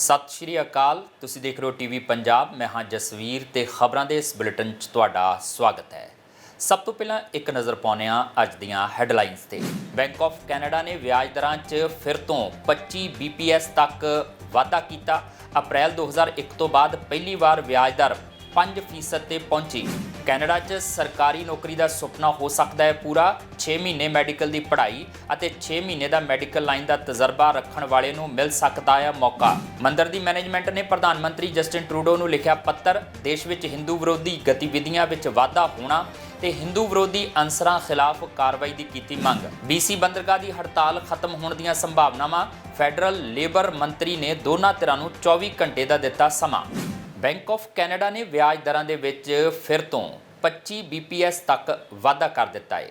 ਸਤਿ ਸ਼੍ਰੀ ਅਕਾਲ। ਤੁਸੀਂ ਦੇਖ ਰਹੇ ਹੋ ਟੀਵੀ ਪੰਜਾਬ। ਮੈਂ ਹਾਂ ਜਸਵੀਰ ਤੇ ਖਬਰਾਂ ਦੇ ਇਸ ਬੁਲੇਟਿਨ 'ਚ ਤੁਹਾਡਾ ਸਵਾਗਤ ਹੈ। ਸਭ ਤੋਂ ਪਹਿਲਾਂ ਇੱਕ ਨਜ਼ਰ ਪਾਉਂਦੇ ਹਾਂ ਅੱਜ ਦੀਆਂ ਹੈਡਲਾਈਨਸ ਤੇ। ਬੈਂਕ ਆਫ ਕੈਨੇਡਾ ਨੇ ਵਿਆਜ ਦਰਾਂ 'ਚ ਫਿਰ ਤੋਂ 25 BPS ਤੱਕ ਵਾਧਾ ਕੀਤਾ। ਅਪ੍ਰੈਲ 2001 ਤੋਂ ਬਾਅਦ ਪਹਿਲੀ ਵਾਰ ਵਿਆਜ ਦਰ 5% ਤੇ ਪਹੁੰਚੀ। ਕੈਨੇਡਾ 'ਚ ਸਰਕਾਰੀ ਨੌਕਰੀ ਦਾ ਸੁਪਨਾ ਹੋ ਸਕਦਾ ਹੈ ਪੂਰਾ। 6 ਮਹੀਨੇ ਮੈਡੀਕਲ ਦੀ ਪੜ੍ਹਾਈ ਅਤੇ 6 ਮਹੀਨੇ ਦਾ ਮੈਡੀਕਲ ਲਾਈਨ ਦਾ ਤਜਰਬਾ ਰੱਖਣ ਵਾਲੇ ਨੂੰ ਮਿਲ ਸਕਦਾ ਹੈ ਮੌਕਾ। ਮੰਦਰ ਦੀ ਮੈਨੇਜਮੈਂਟ ਨੇ ਪ੍ਰਧਾਨ ਮੰਤਰੀ ਜਸਟਿਨ ਟਰੂਡੋ ਨੂੰ ਲਿਖਿਆ ਪੱਤਰ। ਦੇਸ਼ ਵਿੱਚ ਹਿੰਦੂ ਵਿਰੋਧੀ ਗਤੀਵਿਧੀਆਂ ਵਿੱਚ ਵਾਧਾ ਹੋਣਾ ਤੇ ਹਿੰਦੂ ਵਿਰੋਧੀ ਅਨਸਰਾਂ ਖਿਲਾਫ ਕਾਰਵਾਈ ਦੀ ਕੀਤੀ ਮੰਗ। BC ਬੰਦਰਗਾਹ ਦੀ ਹੜਤਾਲ ਖਤਮ ਹੋਣ ਦੀਆਂ ਸੰਭਾਵਨਾਵਾਂ। ਫੈਡਰਲ ਲੇਬਰ ਮੰਤਰੀ ਨੇ ਦੋਨਾਂ ਧਿਰਾਂ ਨੂੰ 24 ਘੰਟੇ ਦਾ ਦਿੱਤਾ ਸਮਾਂ। ਬੈਂਕ ਆਫ ਕੈਨੇਡਾ ਨੇ ਵਿਆਜ ਦਰਾਂ ਦੇ ਵਿੱਚ ਫਿਰ ਤੋਂ 25 BPS ਤੱਕ ਵਾਧਾ ਕਰ ਦਿੱਤਾ ਹੈ।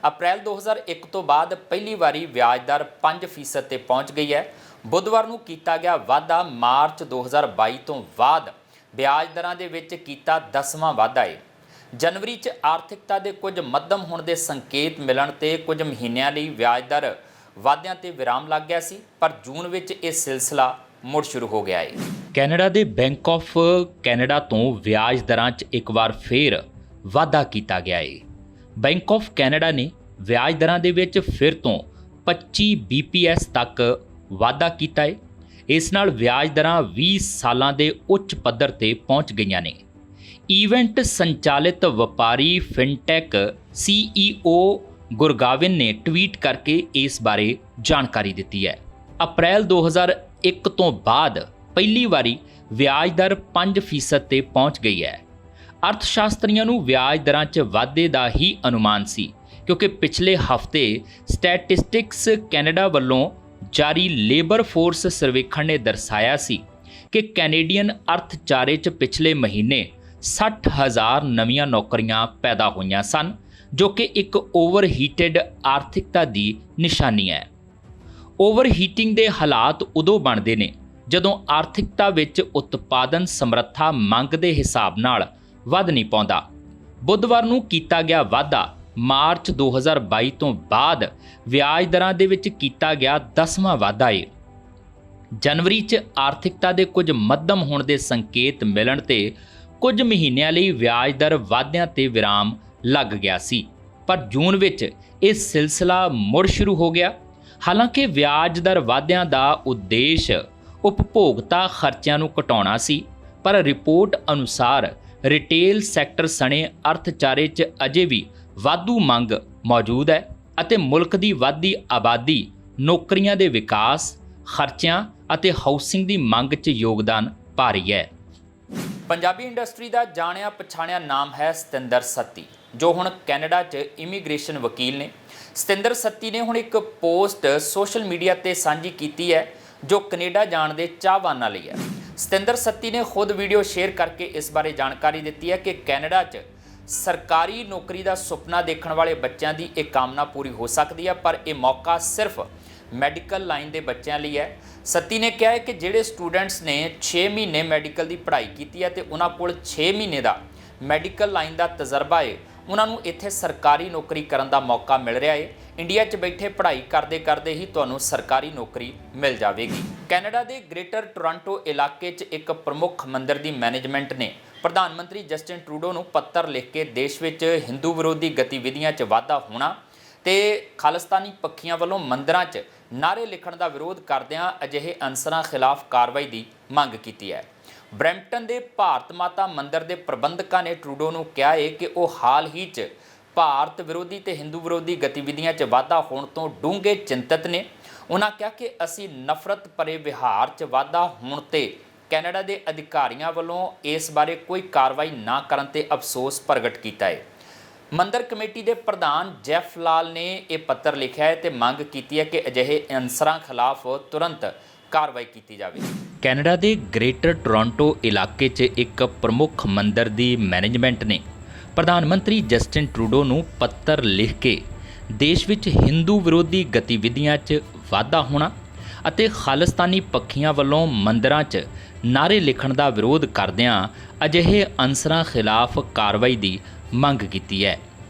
ਅਪ੍ਰੈਲ 2001 ਤੋਂ ਬਾਅਦ ਪਹਿਲੀ ਵਾਰੀ ਵਿਆਜ ਦਰ 5% ਤੇ ਪਹੁੰਚ ਗਈ ਹੈ। ਬੁੱਧਵਾਰ ਨੂੰ ਕੀਤਾ ਗਿਆ ਵਾਧਾ ਮਾਰਚ 2022 ਤੋਂ ਬਾਅਦ ਵਿਆਜ ਦਰਾਂ ਦੇ ਵਿੱਚ ਕੀਤਾ 10ਵਾਂ ਵਾਧਾ ਹੈ। ਜਨਵਰੀ 'ਚ ਆਰਥਿਕਤਾ ਦੇ ਕੁਝ ਮੱਧਮ ਹੋਣ ਦੇ ਸੰਕੇਤ ਮਿਲਣ ਤੇ ਕੁਝ ਮਹੀਨਿਆਂ ਲਈ ਵਿਆਜ ਦਰ ਵਾਧਿਆਂ ਤੇ ਵਿਰਾਮ ਲੱਗ ਗਿਆ ਸੀ, ਪਰ ਜੂਨ ਵਿੱਚ ਇਹ ਸਿਲਸਿਲਾ ਮੁੜ ਸ਼ੁਰੂ ਹੋ ਗਿਆ ਹੈ। ਕੈਨੇਡਾ ਦੇ ਬੈਂਕ ਆਫ ਕੈਨੇਡਾ ਤੋਂ ਵਿਆਜ ਦਰਾਂ 'ਚ ਇੱਕ ਵਾਰ ਫੇਰ ਵਾਧਾ ਕੀਤਾ ਗਿਆ ਹੈ। ਬੈਂਕ ਆਫ ਕੈਨੇਡਾ ਨੇ ਵਿਆਜ ਦਰਾਂ ਦੇ ਵਿੱਚ ਫਿਰ ਤੋਂ 25 BPS ਤੱਕ ਵਾਧਾ ਕੀਤਾ ਹੈ। ਇਸ ਨਾਲ ਵਿਆਜ ਦਰਾਂ 20 ਸਾਲਾਂ ਦੇ ਉੱਚ ਪੱਧਰ ਤੇ ਪਹੁੰਚ ਗਈਆਂ ਨੇ। ਈਵੈਂਟ ਸੰਚਾਲਿਤ ਵਪਾਰੀ ਫਿਨਟੈਕ CEO ਗੁਰਗਾਵਿਨ ਨੇ ਟਵੀਟ ਕਰਕੇ ਇਸ ਬਾਰੇ ਜਾਣਕਾਰੀ ਦਿੱਤੀ ਹੈ। ਅਪ੍ਰੈਲ 2001 ਤੋਂ ਬਾਅਦ ਪਹਿਲੀ ਵਾਰੀ ਵਿਆਜ ਦਰ 5% ਤੇ ਪਹੁੰਚ ਗਈ ਹੈ। ਅਰਥ ਸ਼ਾਸਤਰੀਆਂ ਨੂੰ ਵਿਆਜ ਦਰਾਂ 'ਚ ਵਾਧੇ ਦਾ ਹੀ ਅਨੁਮਾਨ ਸੀ, ਕਿਉਂਕਿ ਪਿਛਲੇ ਹਫ਼ਤੇ ਸਟੈਟਿਸਟਿਕਸ ਕੈਨੇਡਾ ਵੱਲੋਂ ਜਾਰੀ ਲੇਬਰ ਫੋਰਸ ਸਰਵੇਖਣ ਨੇ ਦਰਸਾਇਆ ਸੀ ਕਿ ਕੈਨੇਡੀਅਨ ਅਰਥਚਾਰੇ 'ਚ ਪਿਛਲੇ ਮਹੀਨੇ 60,000 ਨਵੀਆਂ ਨੌਕਰੀਆਂ ਪੈਦਾ ਹੋਈਆਂ ਸਨ, ਜੋ ਕਿ ਇੱਕ ਓਵਰਹੀਟਡ ਆਰਥਿਕਤਾ ਦੀ ਨਿਸ਼ਾਨੀ ਹੈ। ਓਵਰਹੀਟਿੰਗ ਦੇ ਹਾਲਾਤ ਉਦੋਂ ਬਣਦੇ ਨੇ ਜਦੋਂ ਆਰਥਿਕਤਾ ਵਿੱਚ ਉਤਪਾਦਨ ਸਮਰੱਥਾ ਮੰਗ ਦੇ ਹਿਸਾਬ ਨਾਲ ਵੱਧ ਨਹੀਂ ਪਾਉਂਦਾ। ਬੁੱਧਵਾਰ ਨੂੰ ਕੀਤਾ ਗਿਆ ਵਾਧਾ ਮਾਰਚ 2022 ਤੋਂ ਬਾਅਦ ਵਿਆਜ ਦਰਾਂ ਦੇ ਵਿੱਚ ਕੀਤਾ ਗਿਆ 10ਵਾਂ ਵਾਧਾ ਹੈ। ਜਨਵਰੀ 'ਚ ਆਰਥਿਕਤਾ ਦੇ ਕੁਝ ਮੱਧਮ ਹੋਣ ਦੇ ਸੰਕੇਤ ਮਿਲਣ ਤੇ ਕੁਝ ਮਹੀਨਿਆਂ ਲਈ ਵਿਆਜ ਦਰ ਵਾਧਿਆਂ ਤੇ ਵਿਰਾਮ ਲੱਗ ਗਿਆ ਸੀ, ਪਰ ਜੂਨ ਵਿੱਚ ਇਹ ਸਿਲਸਿਲਾ ਮੁੜ ਸ਼ੁਰੂ ਹੋ ਗਿਆ। ਹਾਲਾਂਕਿ ਵਿਆਜ ਦਰ ਵਾਧਿਆਂ ਦਾ ਉਦੇਸ਼ ਉਪਭੋਗਤਾ ਖਰਚਿਆਂ ਨੂੰ ਘਟਾਉਣਾ ਸੀ, ਪਰ ਰਿਪੋਰਟ ਅਨੁਸਾਰ ਰਿਟੇਲ ਸੈਕਟਰ ਸਣੇ ਅਰਥਚਾਰੇ 'ਚ ਅਜੇ ਵੀ ਵਾਧੂ ਮੰਗ ਮੌਜੂਦ ਹੈ ਅਤੇ ਮੁਲਕ ਦੀ ਵਧਦੀ ਆਬਾਦੀ ਨੌਕਰੀਆਂ ਦੇ ਵਿਕਾਸ, ਖਰਚਿਆਂ ਅਤੇ ਹਾਊਸਿੰਗ ਦੀ ਮੰਗ 'ਚ ਯੋਗਦਾਨ ਪਾ ਰਹੀ ਹੈ। ਪੰਜਾਬੀ ਇੰਡਸਟਰੀ ਦਾ ਜਾਣਿਆ ਪਛਾਣਿਆ ਨਾਮ ਹੈ ਸਤਿੰਦਰ ਸੱਤੀ, ਜੋ ਹੁਣ ਕੈਨੇਡਾ 'ਚ ਇਮੀਗ੍ਰੇਸ਼ਨ ਵਕੀਲ ਨੇ। ਸਤਿੰਦਰ ਸੱਤੀ ਨੇ ਹੁਣ ਇੱਕ ਪੋਸਟ ਸੋਸ਼ਲ ਮੀਡੀਆ ਤੇ ਸਾਂਝੀ ਕੀਤੀ ਹੈ ਜੋ ਕੈਨੇਡਾ ਜਾਣ ਦੇ ਚਾਹਵਾਨਾਂ ਲਈ ਹੈ। ਸਤਿੰਦਰ ਸੱਤੀ ਨੇ ਖੁਦ ਵੀਡੀਓ ਸ਼ੇਅਰ ਕਰਕੇ ਇਸ ਬਾਰੇ ਜਾਣਕਾਰੀ ਦਿੱਤੀ ਹੈ ਕਿ ਕੈਨੇਡਾ 'ਚ ਸਰਕਾਰੀ ਨੌਕਰੀ ਦਾ ਸੁਪਨਾ ਦੇਖਣ ਵਾਲੇ ਬੱਚਿਆਂ ਦੀ ਇਹ ਕਾਮਨਾ ਪੂਰੀ ਹੋ ਸਕਦੀ ਹੈ, ਪਰ ਇਹ ਮੌਕਾ ਸਿਰਫ ਮੈਡੀਕਲ ਲਾਈਨ ਦੇ ਬੱਚਿਆਂ ਲਈ ਹੈ। ਸੱਤੀ ਨੇ ਕਿਹਾ ਹੈ ਕਿ ਜਿਹੜੇ ਸਟੂਡੈਂਟਸ ਨੇ 6 ਮਹੀਨੇ ਮੈਡੀਕਲ ਦੀ ਪੜ੍ਹਾਈ ਕੀਤੀ ਹੈ ਤੇ ਉਹਨਾਂ ਕੋਲ 6 ਮਹੀਨੇ ਦਾ ਮੈਡੀਕਲ ਲਾਈਨ ਦਾ ਤਜਰਬਾ ਹੈ, ਉਹਨਾਂ ਨੂੰ ਇੱਥੇ ਸਰਕਾਰੀ ਨੌਕਰੀ ਕਰਨ ਦਾ ਮੌਕਾ ਮਿਲ ਰਿਹਾ ਹੈ। ਇੰਡੀਆ 'ਚ ਬੈਠੇ ਪੜ੍ਹਾਈ ਕਰਦੇ ਹੀ ਤੁਹਾਨੂੰ ਸਰਕਾਰੀ ਨੌਕਰੀ ਮਿਲ ਜਾਵੇਗੀ। ਕੈਨੇਡਾ ਦੇ ਗ੍ਰੇਟਰ ਟੋਰਾਂਟੋ ਇਲਾਕੇ 'ਚ ਇੱਕ ਪ੍ਰਮੁੱਖ ਮੰਦਰ ਦੀ ਮੈਨੇਜਮੈਂਟ ਨੇ ਪ੍ਰਧਾਨ ਮੰਤਰੀ ਜਸਟਿਨ ਟਰੂਡੋ ਨੂੰ ਪੱਤਰ ਲਿਖ ਕੇ ਦੇਸ਼ ਵਿੱਚ ਹਿੰਦੂ ਵਿਰੋਧੀ ਗਤੀਵਿਧੀਆਂ 'ਚ ਵਾਧਾ ਹੋਣਾ ਤੇ ਖਾਲਿਸਤਾਨੀ ਪੱਖੀਆਂ ਵੱਲੋਂ ਮੰਦਰਾਂ 'ਚ ਨਾਅਰੇ ਲਿਖਣ ਦਾ ਵਿਰੋਧ ਕਰਦਿਆਂ ਅਜਿਹੇ ਅਨਸਰਾਂ ਖਿਲਾਫ ਕਾਰਵਾਈ ਦੀ ਮੰਗ ਕੀਤੀ ਹੈ। ਬਰੈਂਪਟਨ ਦੇ ਭਾਰਤ ਮਾਤਾ ਮੰਦਰ ਦੇ ਪ੍ਰਬੰਧਕਾਂ ਨੇ ਟਰੂਡੋ ਨੂੰ ਕਿਹਾ ਹੈ ਕਿ ਉਹ ਹਾਲ ਹੀ 'ਚ ਭਾਰਤ ਵਿਰੋਧੀ ਤੇ ਹਿੰਦੂ ਵਿਰੋਧੀ ਗਤੀਵਿਧੀਆਂ 'ਚ ਵਾਧਾ ਹੋਣ ਤੋਂ ਡੂੰਘੇ ਚਿੰਤਤ ਨੇ। ਉਹਨਾਂ ਕਿਹਾ ਕਿ ਅਸੀਂ ਨਫ਼ਰਤ ਭਰੇ ਵਿਹਾਰ 'ਚ ਵਾਧਾ ਹੋਣ ਤੇ ਕੈਨੇਡਾ ਦੇ ਅਧਿਕਾਰੀਆਂ ਵੱਲੋਂ ਇਸ ਬਾਰੇ ਕੋਈ ਕਾਰਵਾਈ ਨਾ ਕਰਨ ਤੇ ਅਫਸੋਸ ਪ੍ਰਗਟ ਕੀਤਾ ਹੈ। ਮੰਦਰ ਕਮੇਟੀ ਦੇ ਪ੍ਰਧਾਨ ਜੈਫ ਲਾਲ ਨੇ ਇਹ ਪੱਤਰ ਲਿਖਿਆ ਹੈ ਤੇ ਮੰਗ ਕੀਤੀ ਹੈ ਕਿ ਅਜਿਹੇ ਅਨਸਰਾਂ ਖਿਲਾਫ ਤੁਰੰਤ ਕਾਰਵਾਈ ਕੀਤੀ ਜਾਵੇ। ਕੈਨੇਡਾ ਦੇ ਗ੍ਰੇਟਰ ਟੋਰਾਂਟੋ ਇਲਾਕੇ 'ਚ ਇੱਕ ਪ੍ਰਮੁੱਖ ਮੰਦਰ ਦੀ ਮੈਨੇਜਮੈਂਟ ਨੇ ਪ੍ਰਧਾਨ ਮੰਤਰੀ ਜਸਟਿਨ ਟਰੂਡੋ ਨੂੰ ਪੱਤਰ ਲਿਖ ਕੇ ਦੇਸ਼ ਵਿੱਚ ਹਿੰਦੂ ਵਿਰੋਧੀ ਗਤੀਵਿਧੀਆਂ 'ਚ ਵਾਧਾ ਹੋਣਾ ਅਤੇ ਖਾਲਿਸਤਾਨੀ ਪੱਖੀਆਂ ਵੱਲੋਂ ਮੰਦਰਾਂ 'ਚ ਨਾਅਰੇ ਲਿਖਣ ਦਾ ਵਿਰੋਧ ਕਰਦਿਆਂ ਅਜਿਹੇ ਅਨਸਰਾਂ ਖਿਲਾਫ ਕਾਰਵਾਈ ਦੀ ਮੰਗ ਕੀਤੀ ਹੈ।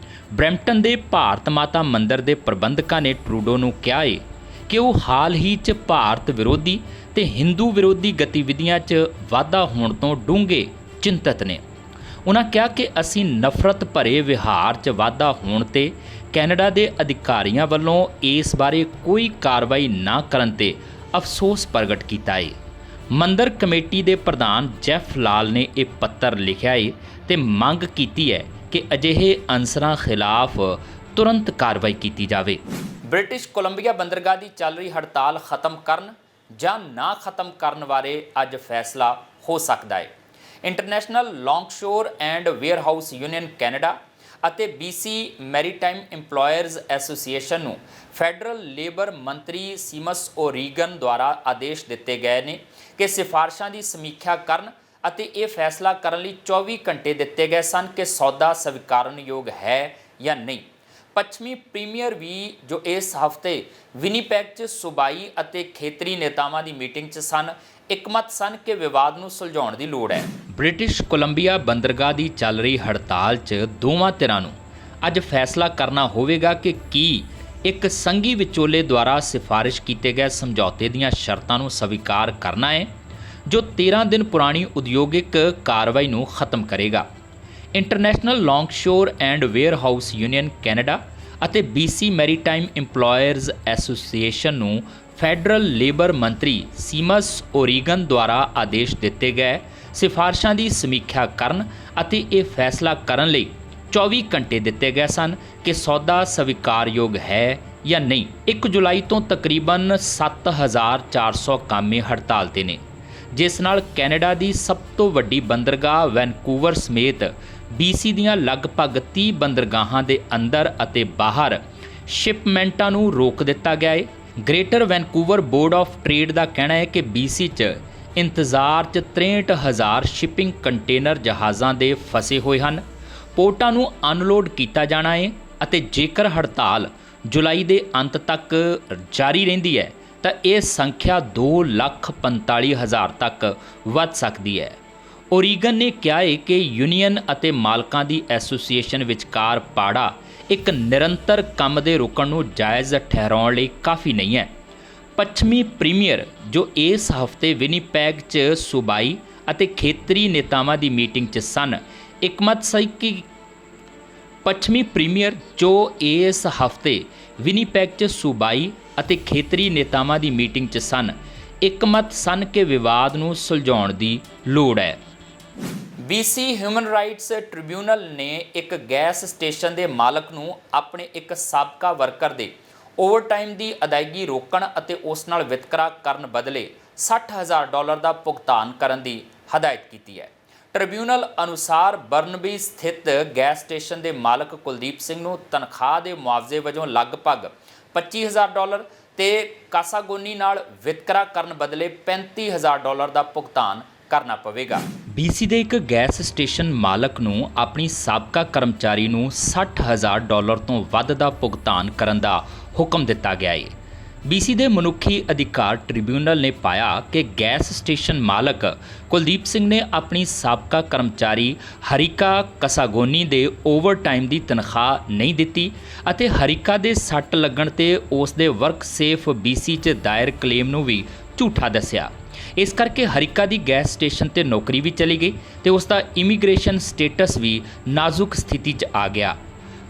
ਬਰੈਂਪਟਨ ਦੇ ਭਾਰਤ ਮਾਤਾ ਮੰਦਰ ਦੇ ਪ੍ਰਬੰਧਕਾਂ ਨੇ ਟਰੂਡੋ ਨੂੰ ਕਿਹਾ ਹੈ ਕਿ ਉਹ ਹਾਲ ਹੀ 'ਚ ਭਾਰਤ ਵਿਰੋਧੀ ਤੇ ਹਿੰਦੂ ਵਿਰੋਧੀ ਗਤੀਵਿਧੀਆਂ 'ਚ ਵਾਧਾ ਹੋਣ ਤੋਂ ਡੂੰਘੇ ਚਿੰਤਤ ਨੇ। ਉਨ੍ਹਾਂ ਕਿਹਾ ਕਿ ਅਸੀਂ ਨਫ਼ਰਤ ਭਰੇ ਵਿਹਾਰ 'ਚ ਵਾਧਾ ਹੋਣ ਤੇ ਕੈਨੇਡਾ ਦੇ ਅਧਿਕਾਰੀਆਂ ਵੱਲੋਂ ਇਸ ਬਾਰੇ ਕੋਈ ਕਾਰਵਾਈ ਨਾ ਕਰਨ ਤੇ ਅਫਸੋਸ ਪ੍ਰਗਟ ਕੀਤਾ ਹੈ। ਮੰਦਰ ਕਮੇਟੀ ਦੇ ਪ੍ਰਧਾਨ ਜੈਫ ਲਾਲ ਨੇ ਇਹ ਪੱਤਰ ਲਿਖਿਆ ਹੈ ਤੇ ਮੰਗ ਕੀਤੀ ਹੈ ਕਿ ਅਜਿਹੇ ਅਨਸਰਾਂ ਖਿਲਾਫ ਤੁਰੰਤ ਕਾਰਵਾਈ ਕੀਤੀ ਜਾਵੇ। ਬ੍ਰਿਟਿਸ਼ ਕੋਲੰਬੀਆ ਬੰਦਰਗਾਹ ਦੀ ਚੱਲ ਰਹੀ ਹੜਤਾਲ ਖਤਮ ਕਰਨ ਜਾਂ ਨਾ ਖਤਮ ਕਰਨ ਬਾਰੇ ਅੱਜ ਫੈਸਲਾ ਹੋ ਸਕਦਾ ਹੈ। International longshore and warehouse union Canada ਅਤੇ BC ਮੈਰੀਟਾਈਮ ਇੰਪਲੋਇਰਜ਼ ਐਸੋਸੀਏਸ਼ਨ ਨੂੰ ਫੈਡਰਲ ਲੇਬਰ ਮੰਤਰੀ ਸੀਮਸ ਓਰੀਗਨ ਦੁਆਰਾ ਆਦੇਸ਼ ਦਿੱਤੇ ਗਏ ਨੇ ਕਿ ਸਿਫਾਰਸ਼ਾਂ ਦੀ ਸਮੀਖਿਆ ਕਰਨ ਅਤੇ ਇਹ ਫੈਸਲਾ ਕਰਨ ਲਈ 24 ਘੰਟੇ ਦਿੱਤੇ ਗਏ ਸਨ ਕਿ ਸੌਦਾ ਸਵੀਕਾਰਨਯੋਗ ਹੈ ਜਾਂ ਨਹੀਂ। ਪੱਛਮੀ ਪ੍ਰੀਮੀਅਰ ਵੀ ਜੋ ਇਸ ਹਫ਼ਤੇ ਵਿਨੀਪੈਗ 'ਚ ਸੂਬਾਈ ਅਤੇ ਖੇਤਰੀ ਨੇਤਾਵਾਂ ਦੀ ਮੀਟਿੰਗ 'ਚ ਸਨ, ਇੱਕਮਤ ਸਨ ਕਿ ਵਿਵਾਦ ਨੂੰ ਸੁਲਝਾਉਣ ਦੀ ਲੋੜ ਹੈ। ਬ੍ਰਿਟਿਸ਼ ਕੋਲੰਬੀਆ ਬੰਦਰਗਾਹ ਦੀ ਚੱਲ ਰਹੀ ਹੜਤਾਲ 'ਚ ਦੋਵਾਂ ਧਿਰਾਂ ਨੂੰ ਅੱਜ ਫੈਸਲਾ ਕਰਨਾ ਹੋਵੇਗਾ ਕਿ ਕੀ ਇੱਕ ਸੰਘੀ ਵਿਚੋਲੇ ਦੁਆਰਾ ਸਿਫਾਰਿਸ਼ ਕੀਤੇ ਗਏ ਸਮਝੌਤੇ ਦੀਆਂ ਸ਼ਰਤਾਂ ਨੂੰ ਸਵੀਕਾਰ ਕਰਨਾ ਹੈ ਜੋ 13 ਦਿਨ ਪੁਰਾਣੀ ਉਦਯੋਗਿਕ ਕਾਰਵਾਈ ਨੂੰ ਖਤਮ ਕਰੇਗਾ। International longshore and warehouse union Canada ਅਤੇ BC ਮੈਰੀਟਾਈਮ ਇੰਪਲੋਇਰਜ਼ ਐਸੋਸੀਏਸ਼ਨ ਨੂੰ ਫੈਡਰਲ ਲੇਬਰ ਮੰਤਰੀ ਸੀਮਸ ਓਰੀਗਨ ਦੁਆਰਾ ਆਦੇਸ਼ ਦਿੱਤੇ ਗਏ ਸਿਫਾਰਸ਼ਾਂ ਦੀ ਸਮੀਖਿਆ ਕਰਨ ਅਤੇ ਇਹ ਫੈਸਲਾ ਕਰਨ ਲਈ 24 ਘੰਟੇ ਦਿੱਤੇ ਗਏ ਸਨ ਕਿ ਸੌਦਾ ਸਵੀਕਾਰਯੋਗ ਹੈ ਜਾਂ ਨਹੀਂ। 1 ਜੁਲਾਈ ਤੋਂ ਤਕਰੀਬਨ 7400 ਕਾਮੇ ਹੜਤਾਲ 'ਤੇ ਨੇ, ਜਿਸ ਨਾਲ ਕੈਨੇਡਾ ਦੀ ਸਭ ਤੋਂ ਵੱਡੀ ਬੰਦਰਗਾਹ ਵੈਨਕੂਵਰ ਸਮੇਤ BC ਦੀਆਂ ਲਗਭਗ 30 ਬੰਦਰਗਾਹਾਂ ਦੇ ਅੰਦਰ ਅਤੇ ਬਾਹਰ ਸ਼ਿਪਮੈਂਟਾਂ ਨੂੰ ਰੋਕ ਦਿੱਤਾ ਗਿਆ ਹੈ। Greater Vancouver Board of Trade ਦਾ ਕਹਿਣਾ ਹੈ ਕਿ BC 'ਚ ਇੰਤਜ਼ਾਰ 'ਚ 63,000 ਸ਼ਿਪਿੰਗ ਕੰਟੇਨਰ ਜਹਾਜ਼ਾਂ ਦੇ ਫਸੇ ਹੋਏ ਹਨ। ਪੋਰਟਾਂ ਨੂੰ ਅਨਲੋਡ ਕੀਤਾ ਜਾਣਾ ਹੈ ਅਤੇ ਜੇਕਰ ਹੜਤਾਲ ਜੁਲਾਈ ਦੇ ਅੰਤ ਤੱਕ ਜਾਰੀ ਰਹਿੰਦੀ ਹੈ ਤਾਂ ਇਹ ਸੰਖਿਆ 2,45,000 ਤੱਕ ਵੱਧ ਸਕਦੀ ਹੈ। ਓਰੀਗਨ ਨੇ ਕਿਹਾ ਹੈ ਕਿ ਯੂਨੀਅਨ ਅਤੇ ਮਾਲਕਾਂ ਦੀ ਐਸੋਸੀਏਸ਼ਨ ਵਿਚਕਾਰ ਪਾੜਾ ਇੱਕ ਨਿਰੰਤਰ ਕੰਮ ਦੇ ਰੁਕਣ ਨੂੰ ਜਾਇਜ਼ ਠਹਿਰਾਉਣ ਲਈ ਕਾਫੀ ਨਹੀਂ ਹੈ। ਪੱਛਮੀ ਪ੍ਰੀਮੀਅਰ ਜੋ ਇਸ ਹਫ਼ਤੇ ਵਿਨੀਪੈਗ 'ਚ ਸੂਬਾਈ ਅਤੇ ਖੇਤਰੀ ਨੇਤਾਵਾਂ ਦੀ ਮੀਟਿੰਗ 'ਚ ਸਨ, ਇੱਕਮਤ ਸੀ ਕਿ ਪੱਛਮੀ ਪ੍ਰੀਮੀਅਰ ਜੋ ਇਸ ਹਫ਼ਤੇ ਵਿਨੀਪੈਗ 'ਚ ਸੂਬਾਈ ਅਤੇ ਖੇਤਰੀ ਨੇਤਾਵਾਂ ਦੀ ਮੀਟਿੰਗ 'ਚ ਸਨ, ਇੱਕਮਤ ਸਨ ਕਿ ਵਿਵਾਦ ਨੂੰ ਸੁਲਝਾਉਣ ਦੀ ਲੋੜ ਹੈ। BC ਹਿਊਮਨ ਰਾਈਟਸ ਟ੍ਰਿਬਿਊਨਲ ਨੇ ਇੱਕ ਗੈਸ ਸਟੇਸ਼ਨ ਦੇ ਮਾਲਕ ਨੂੰ ਆਪਣੇ ਇੱਕ ਸਾਬਕਾ ਵਰਕਰ ਦੇ ਓਵਰਟਾਈਮ ਦੀ ਅਦਾਇਗੀ ਰੋਕਣ ਅਤੇ ਉਸ ਨਾਲ ਵਿਤਕਰਾ ਕਰਨ ਬਦਲੇ $60,000 ਦਾ ਭੁਗਤਾਨ ਕਰਨ ਦੀ ਹਦਾਇਤ ਕੀਤੀ ਹੈ। ਟ੍ਰਿਬਿਊਨਲ ਅਨੁਸਾਰ ਬਰਨਬੀ ਸਥਿਤ ਗੈਸ ਸਟੇਸ਼ਨ ਦੇ ਮਾਲਕ ਕੁਲਦੀਪ ਸਿੰਘ ਨੂੰ ਤਨਖਾਹ ਦੇ ਮੁਆਵਜ਼ੇ ਵਜੋਂ ਲਗਭਗ $25,000 ਤੇ ਕਾਸਾਗੋਨੀ ਨਾਲ ਵਿਤਕਰਾ ਕਰਨ ਬਦਲੇ $35,000 ਦਾ ਭੁਗਤਾਨ ਕਰਨਾ ਪਵੇਗਾ। BC ਦੇ ਇੱਕ ਗੈਸ ਸਟੇਸ਼ਨ ਮਾਲਕ ਨੂੰ ਆਪਣੀ ਸਾਬਕਾ ਕਰਮਚਾਰੀ ਨੂੰ $60,000 ਤੋਂ ਵੱਧ ਦਾ ਭੁਗਤਾਨ ਕਰਨ ਦਾ ਹੁਕਮ ਦਿੱਤਾ ਗਿਆ ਹੈ। BC ਦੇ ਮਨੁੱਖੀ ਅਧਿਕਾਰ ਟ੍ਰਿਬਿਊਨਲ ਨੇ ਪਾਇਆ ਕਿ ਗੈਸ ਸਟੇਸ਼ਨ ਮਾਲਕ ਕੁਲਦੀਪ ਸਿੰਘ ਨੇ ਆਪਣੀ ਸਾਬਕਾ ਕਰਮਚਾਰੀ ਹਰੀਕਾ ਕਸਾਗੋਨੀ ਦੇ ਓਵਰਟਾਈਮ ਦੀ ਤਨਖਾਹ ਨਹੀਂ ਦਿੱਤੀ ਅਤੇ ਹਰੀਕਾ ਦੇ ਸੱਟ ਲੱਗਣ ਤੇ ਉਸ ਦੇ ਵਰਕ ਸੇਫ BC 'ਚ ਦਾਇਰ ਕਲੇਮ ਨੂੰ ਵੀ ਝੂਠਾ ਦੱਸਿਆ। ਇਸ ਕਰਕੇ ਹਰੀਕਾ ਦੀ ਗੈਸ ਸਟੇਸ਼ਨ ਤੇ ਨੌਕਰੀ ਵੀ ਚਲੀ ਗਈ ਤੇ ਉਸ ਦਾ ਇਮੀਗ੍ਰੇਸ਼ਨ ਸਟੇਟਸ ਵੀ ਨਾਜ਼ੁਕ ਸਥਿਤੀ 'ਚ ਆ ਗਿਆ।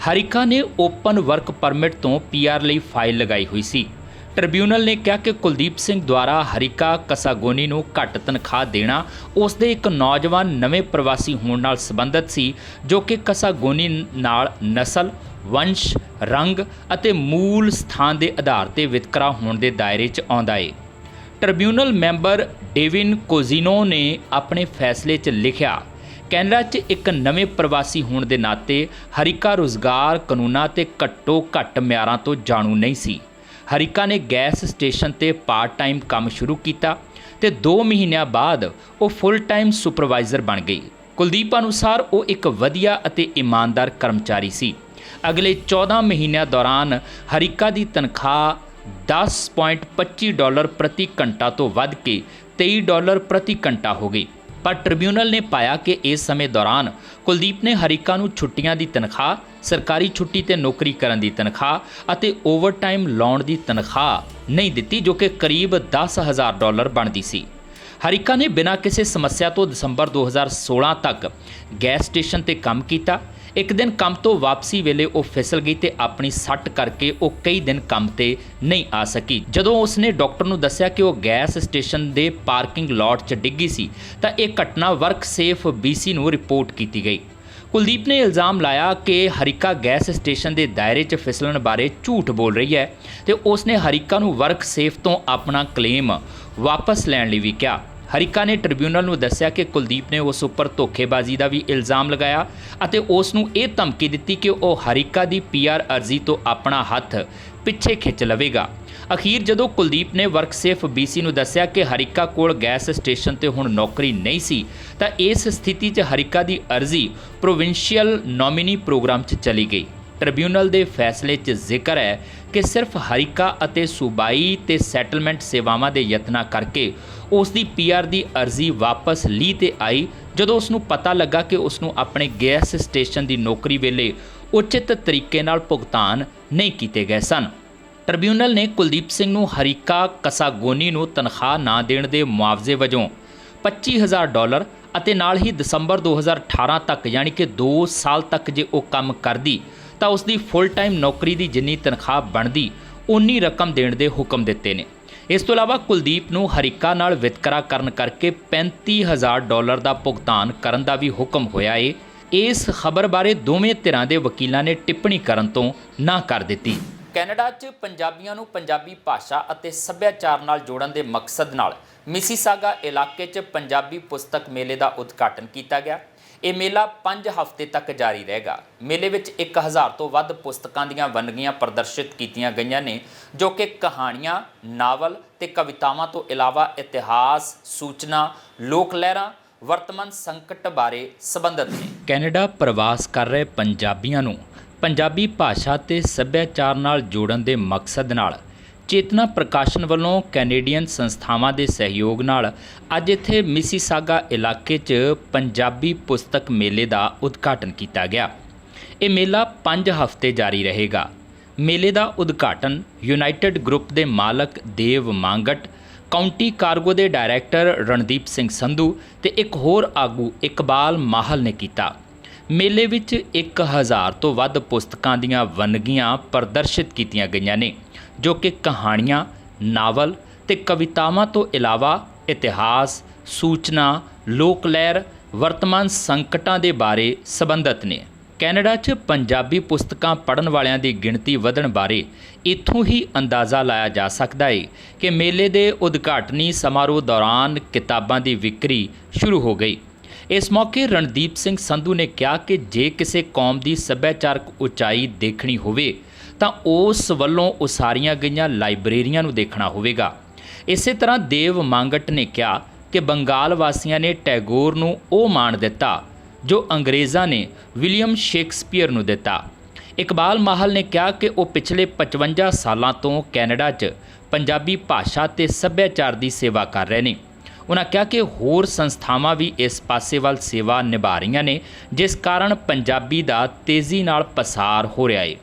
ਹਰੀਕਾ ਨੇ ਓਪਨ ਵਰਕ ਪਰਮਿਟ ਤੋਂ PR ਲਈ ਫਾਈਲ ਲਗਾਈ ਹੋਈ ਸੀ। ਟ੍ਰਿਬਿਊਨਲ ਨੇ ਕਿਹਾ ਕਿ ਕੁਲਦੀਪ ਸਿੰਘ ਦੁਆਰਾ ਹਰੀਕਾ ਕਸਾਗੋਨੀ ਨੂੰ ਘੱਟ ਤਨਖਾਹ ਦੇਣਾ ਉਸ ਦੇ ਇੱਕ ਨੌਜਵਾਨ ਨਵੇਂ ਪ੍ਰਵਾਸੀ ਹੋਣ ਨਾਲ ਸੰਬੰਧਿਤ ਸੀ ਜੋ ਕਿ ਕਸਾਗੋਨੀ ਨਾਲ ਨਸਲ, ਵੰਸ਼, ਰੰਗ ਅਤੇ ਮੂਲ ਸਥਾਨ ਦੇ ਆਧਾਰ ਤੇ ਵਿਤਕਰਾ ਹੋਣ ਦੇ ਦਾਇਰੇ 'ਚ ਆਉਂਦਾ ਹੈ। ਟ੍ਰਿਬਿਊਨਲ ਮੈਂਬਰ ਡੇਵਿਨ ਕੋਜ਼ੀਨੋ ਨੇ ਆਪਣੇ ਫੈਸਲੇ 'ਚ ਲਿਖਿਆ, ਕੈਨੇਡਾ 'ਚ ਇੱਕ ਨਵੇਂ ਪ੍ਰਵਾਸੀ ਹੋਣ ਦੇ ਨਾਤੇ ਹਰੀਕਾ ਰੁਜ਼ਗਾਰ ਕਾਨੂੰਨਾਂ ਤੇ ਘੱਟੋ ਘੱਟ ਮਿਆਰਾਂ ਤੋਂ ਜਾਣੂ ਨਹੀਂ ਸੀ। ਹਰੀਕਾ ਨੇ ਗੈਸ ਸਟੇਸ਼ਨ ਤੇ ਪਾਰਟ ਟਾਈਮ ਕੰਮ ਸ਼ੁਰੂ ਕੀਤਾ ਤੇ 2 ਮਹੀਨਿਆਂ ਬਾਅਦ ਉਹ ਫੁੱਲ ਟਾਈਮ ਸੁਪਰਵਾਈਜ਼ਰ ਬਣ ਗਈ। ਕੁਲਦੀਪ ਅਨੁਸਾਰ ਉਹ ਇੱਕ ਵਧੀਆ ਅਤੇ ਇਮਾਨਦਾਰ ਕਰਮਚਾਰੀ ਸੀ। ਅਗਲੇ 14 ਮਹੀਨਿਆਂ ਦੌਰਾਨ ਹਰੀਕਾ ਦੀ ਤਨਖਾਹ $10.25 ਪ੍ਰਤੀ ਘੰਟਾ ਤੋਂ ਵੱਧ ਕੇ $23 ਪ੍ਰਤੀ ਘੰਟਾ ਹੋ ਗਈ। ਪਰ ਟ੍ਰਿਬਿਊਨਲ ਨੇ ਪਾਇਆ ਕਿ ਇਸ ਸਮੇਂ ਦੌਰਾਨ ਕੁਲਦੀਪ ਨੇ ਹਰੀਕਾ ਨੂੰ ਛੁੱਟੀਆਂ ਦੀ ਤਨਖਾਹ, ਸਰਕਾਰੀ ਛੁੱਟੀ ਤੇ ਨੌਕਰੀ ਕਰਨ ਦੀ ਤਨਖਾਹ ਅਤੇ ਓਵਰਟਾਈਮ ਲਾਉਣ ਦੀ ਤਨਖਾਹ ਨਹੀਂ ਦਿੱਤੀ, ਜੋ ਕਿ ਕਰੀਬ $10,000 ਬਣਦੀ ਸੀ। ਹਰੀਕਾ ਨੇ ਬਿਨਾਂ ਕਿਸੇ ਸਮੱਸਿਆ ਤੋਂ ਦਸੰਬਰ 2016 ਤੱਕ ਗੈਸ ਸਟੇਸ਼ਨ ਤੇ ਕੰਮ ਕੀਤਾ। ਇੱਕ ਦਿਨ ਕੰਮ ਤੋਂ ਵਾਪਸੀ ਵੇਲੇ ਉਹ ਫਿਸਲ ਗਈ ਤੇ ਆਪਣੀ ਸੱਟ ਕਰਕੇ ਉਹ ਕਈ ਦਿਨ ਕੰਮ ਤੇ ਨਹੀਂ ਆ ਸਕੀ। ਜਦੋਂ ਉਸਨੇ ਡਾਕਟਰ ਨੂੰ ਦੱਸਿਆ ਕਿ ਉਹ ਗੈਸ ਸਟੇਸ਼ਨ ਦੇ ਪਾਰਕਿੰਗ ਲਾਟ 'ਚ ਡਿੱਗੀ ਸੀ ਤਾਂ ਇਹ ਘਟਨਾ ਵਰਕ ਸੇਫ BC ਨੂੰ ਰਿਪੋਰਟ ਕੀਤੀ ਗਈ। ਕੁਲਦੀਪ ਨੇ ਇਲਜ਼ਾਮ ਲਾਇਆ ਕਿ ਹਰੀਕਾ ਗੈਸ ਸਟੇਸ਼ਨ ਦੇ ਦਾਇਰੇ 'ਚ ਫਿਸਲਣ ਬਾਰੇ ਝੂਠ ਬੋਲ ਰਹੀ ਹੈ ਤੇ ਉਸਨੇ ਹਰੀਕਾ ਨੂੰ ਵਰਕ ਸੇਫ ਤੋਂ ਆਪਣਾ ਕਲੇਮ ਵਾਪਸ ਲੈਣ ਲਈ ਵੀ ਕਿਹਾ। ਹਰੀਕਾ ਨੇ ਟ੍ਰਿਬਿਊਨਲ ਨੂੰ ਦੱਸਿਆ ਕਿ ਕੁਲਦੀਪ ਨੇ ਉਸ ਉੱਪਰ ਧੋਖੇਬਾਜ਼ੀ ਦਾ ਵੀ ਇਲਜ਼ਾਮ ਲਗਾਇਆ ਅਤੇ ਉਸ ਨੂੰ ਇਹ ਧਮਕੀ ਦਿੱਤੀ ਕਿ ਉਹ ਹਰੀਕਾ ਦੀ PR ਅਰਜ਼ੀ ਤੋਂ ਆਪਣਾ ਹੱਥ ਪਿੱਛੇ ਖਿੱਚ ਲਵੇਗਾ। ਅਖੀਰ ਜਦੋਂ ਕੁਲਦੀਪ ਨੇ ਵਰਕਸੇਫ BC ਨੂੰ ਦੱਸਿਆ ਕਿ ਹਰੀਕਾ ਕੋਲ ਗੈਸ ਸਟੇਸ਼ਨ ਤੇ ਹੁਣ ਨੌਕਰੀ ਨਹੀਂ ਸੀ ਤਾਂ ਇਸ ਸਥਿਤੀ 'ਚ ਹਰੀਕਾ ਦੀ ਅਰਜ਼ੀ ਪ੍ਰੋਵਿੰਸ਼ੀਅਲ ਨੋਮੀਨੀ ਪ੍ਰੋਗਰਾਮ 'ਚ ਚਲੀ ਗਈ। ਟ੍ਰਿਬਿਊਨਲ ਦੇ ਫੈਸਲੇ 'ਚ ਜ਼ਿਕਰ ਹੈ ਕਿ ਸਿਰਫ ਹਰੀਕਾ ਅਤੇ ਸੂਬਾਈ ਤੇ ਸੈਟਲਮੈਂਟ ਸੇਵਾਵਾਂ ਦੇ ਯਤਨਾਂ ਕਰਕੇ ਉਸ ਦੀ PR ਦੀ ਅਰਜ਼ੀ ਵਾਪਸ ਲੀ ਤੇ ਆਈ ਜਦੋਂ ਉਸ ਨੂੰ ਪਤਾ ਲੱਗਾ ਕਿ ਉਸ ਨੂੰ ਆਪਣੇ ਗੈਸ ਸਟੇਸ਼ਨ ਦੀ ਨੌਕਰੀ ਵੇਲੇ ਉਚਿਤ ਤਰੀਕੇ ਨਾਲ ਭੁਗਤਾਨ ਨਹੀਂ ਕੀਤੇ ਗਏ ਸਨ। ਟ੍ਰਿਬਿਊਨਲ ਨੇ ਕੁਲਦੀਪ ਸਿੰਘ ਨੂੰ ਹਰੀਕਾ ਕਸਾਗੋਨੀ ਨੂੰ ਤਨਖਾਹ ਨਾ ਦੇਣ ਦੇ ਮੁਆਵਜ਼ੇ ਵਜੋਂ $25,000 ਅਤੇ ਨਾਲ ਹੀ ਦਸੰਬਰ 2018 ਤੱਕ ਯਾਨੀ ਕਿ 2 ਸਾਲ ਤੱਕ ਜੇ ਉਹ ਕੰਮ ਕਰਦੀ ਤਾਂ ਉਸ ਦੀ ਫੁੱਲ ਟਾਈਮ ਨੌਕਰੀ ਦੀ ਜਿੰਨੀ ਤਨਖਾਹ ਬਣਦੀ ਉਨੀ ਰਕਮ ਦੇਣ ਦੇ ਹੁਕਮ ਦਿੱਤੇ ਨੇ। ਇਸ ਤੋਂ ਇਲਾਵਾ ਕੁਲਦੀਪ ਨੂੰ ਹਰੀਕਾ ਨਾਲ ਵਿਤਕਰਾ ਕਰਨ ਕਰਕੇ $35,000 ਦਾ ਭੁਗਤਾਨ ਕਰਨ ਦਾ ਵੀ ਹੁਕਮ ਹੋਇਆ ਏ। ਇਸ ਖਬਰ ਬਾਰੇ ਦੋਵੇਂ ਧਿਰਾਂ ਦੇ ਵਕੀਲਾਂ ਨੇ ਟਿੱਪਣੀ ਕਰਨ ਤੋਂ ਨਾ ਕਰ ਦਿੱਤੀ। ਕੈਨੇਡਾ 'ਚ ਪੰਜਾਬੀਆਂ ਨੂੰ ਪੰਜਾਬੀ ਭਾਸ਼ਾ ਅਤੇ ਸੱਭਿਆਚਾਰ ਨਾਲ ਜੋੜਨ ਦੇ ਮਕਸਦ ਨਾਲ ਮਿਸੀਸਾਗਾ ਇਲਾਕੇ 'ਚ ਪੰਜਾਬੀ ਪੁਸਤਕ ਮੇਲੇ ਦਾ ਉਦਘਾਟਨ ਕੀਤਾ ਗਿਆ। ਇਹ ਮੇਲਾ 5 ਹਫ਼ਤੇ ਤੱਕ ਜਾਰੀ ਰਹੇਗਾ। ਮੇਲੇ ਵਿੱਚ 1000 ਤੋਂ ਵੱਧ ਪੁਸਤਕਾਂ ਦੀਆਂ ਵੰਨਗੀਆਂ ਪ੍ਰਦਰਸ਼ਿਤ ਕੀਤੀਆਂ ਗਈਆਂ ਨੇ, ਜੋ ਕਿ ਕਹਾਣੀਆਂ, ਨਾਵਲ ਤੇ ਕਵਿਤਾਵਾਂ ਤੋਂ ਇਲਾਵਾ ਇਤਿਹਾਸ, ਸੂਚਨਾ, ਲੋਕ ਲਹਿਰਾਂ, ਵਰਤਮਾਨ ਸੰਕਟ ਬਾਰੇ ਸੰਬੰਧਿਤ ਨੇ। ਕੈਨੇਡਾ ਪ੍ਰਵਾਸ ਕਰ ਰਹੇ ਪੰਜਾਬੀਆਂ ਨੂੰ ਪੰਜਾਬੀ ਭਾਸ਼ਾ ਤੇ ਸੱਭਿਆਚਾਰ ਨਾਲ ਜੋੜਨ ਦੇ ਮਕਸਦ ਨਾਲ ਚੇਤਨਾ ਪ੍ਰਕਾਸ਼ਨ ਵੱਲੋਂ ਕੈਨੇਡੀਅਨ ਸੰਸਥਾਵਾਂ ਦੇ ਸਹਿਯੋਗ ਨਾਲ ਅੱਜ ਇੱਥੇ ਮਿਸੀਸਾਗਾ ਇਲਾਕੇ 'ਚ ਪੰਜਾਬੀ ਪੁਸਤਕ ਮੇਲੇ ਦਾ ਉਦਘਾਟਨ ਕੀਤਾ ਗਿਆ। ਇਹ ਮੇਲਾ 5 ਹਫ਼ਤੇ ਜਾਰੀ ਰਹੇਗਾ। ਮੇਲੇ ਦਾ ਉਦਘਾਟਨ ਯੂਨਾਈਟਿਡ ਗਰੁੱਪ ਦੇ ਮਾਲਕ ਦੇਵ ਮਾਂਗਟ, ਕਾਉਂਟੀ ਕਾਰਗੋ ਦੇ ਡਾਇਰੈਕਟਰ ਰਣਦੀਪ ਸਿੰਘ ਸੰਧੂ ਤੇ ਇੱਕ ਹੋਰ ਆਗੂ ਇਕਬਾਲ ਮਾਹਲ ਨੇ ਕੀਤਾ। ਮੇਲੇ ਵਿੱਚ 1000 ਤੋਂ ਵੱਧ ਪੁਸਤਕਾਂ ਦੀਆਂ ਵੰਨਗੀਆਂ ਪ੍ਰਦਰਸ਼ਿਤ ਕੀਤੀਆਂ ਗਈਆਂ ਨੇ, ਜੋ ਕਿ ਕਹਾਣੀਆਂ, ਨਾਵਲ ਤੇ ਕਵਿਤਾਵਾਂ ਤੋਂ ਇਲਾਵਾ ਇਤਿਹਾਸ, ਸੂਚਨਾ, ਲੋਕ ਲਹਿਰ, ਵਰਤਮਾਨ ਸੰਕਟਾਂ ਦੇ ਬਾਰੇ ਸੰਬੰਧਿਤ ਨੇ। ਕੈਨੇਡਾ 'ਚ ਪੰਜਾਬੀ ਪੁਸਤਕਾਂ ਪੜ੍ਹਨ ਵਾਲਿਆਂ ਦੀ ਗਿਣਤੀ ਵਧਣ ਬਾਰੇ ਇੱਥੋਂ ਹੀ ਅੰਦਾਜ਼ਾ ਲਾਇਆ ਜਾ ਸਕਦਾ ਹੈ ਕਿ ਮੇਲੇ ਦੇ ਉਦਘਾਟਨੀ ਸਮਾਰੋਹ ਦੌਰਾਨ ਕਿਤਾਬਾਂ ਦੀ ਵਿਕਰੀ ਸ਼ੁਰੂ ਹੋ ਗਈ। ਇਸ ਮੌਕੇ ਰਣਦੀਪ ਸਿੰਘ ਸੰਧੂ ਨੇ ਕਿਹਾ ਕਿ ਜੇ ਕਿਸੇ ਕੌਮ ਦੀ ਸੱਭਿਆਚਾਰਕ ਉਚਾਈ ਦੇਖਣੀ ਹੋਵੇ ਤਾਂ ਉਸ ਵੱਲੋਂ ਉਸਾਰੀਆਂ ਗਈਆਂ ਲਾਇਬ੍ਰੇਰੀਆਂ ਨੂੰ ਦੇਖਣਾ ਹੋਵੇਗਾ। ਇਸੇ ਤਰ੍ਹਾਂ ਦੇਵ ਮਾਂਗਟ ਨੇ ਕਿਹਾ ਕਿ ਬੰਗਾਲ ਵਾਸੀਆਂ ਨੇ ਟੈਗੋਰ ਨੂੰ ਉਹ ਮਾਣ ਦਿੱਤਾ ਜੋ ਅੰਗਰੇਜ਼ਾਂ ਨੇ ਵਿਲੀਅਮ ਸ਼ੇਕਸਪੀਅਰ ਨੂੰ ਦਿੱਤਾ। ਇਕਬਾਲ ਮਾਹਲ ਨੇ ਕਿਹਾ ਕਿ ਉਹ ਪਿਛਲੇ 55 ਸਾਲਾਂ ਤੋਂ ਕੈਨੇਡਾ 'ਚ ਪੰਜਾਬੀ ਭਾਸ਼ਾ ਤੇ ਸੱਭਿਆਚਾਰ ਦੀ ਸੇਵਾ ਕਰ ਰਹੇ ਨੇ। ਉਹਨਾਂ ਕਿਹਾ ਕਿ ਹੋਰ ਸੰਸਥਾਵਾਂ ਵੀ ਇਸ ਪਾਸੇ ਵੱਲ ਸੇਵਾ ਨਿਭਾ ਰਹੀਆਂ ਨੇ, ਜਿਸ ਕਾਰਨ ਪੰਜਾਬੀ ਦਾ ਤੇਜ਼ੀ ਨਾਲ ਪਸਾਰ ਹੋ ਰਿਹਾ ਹੈ।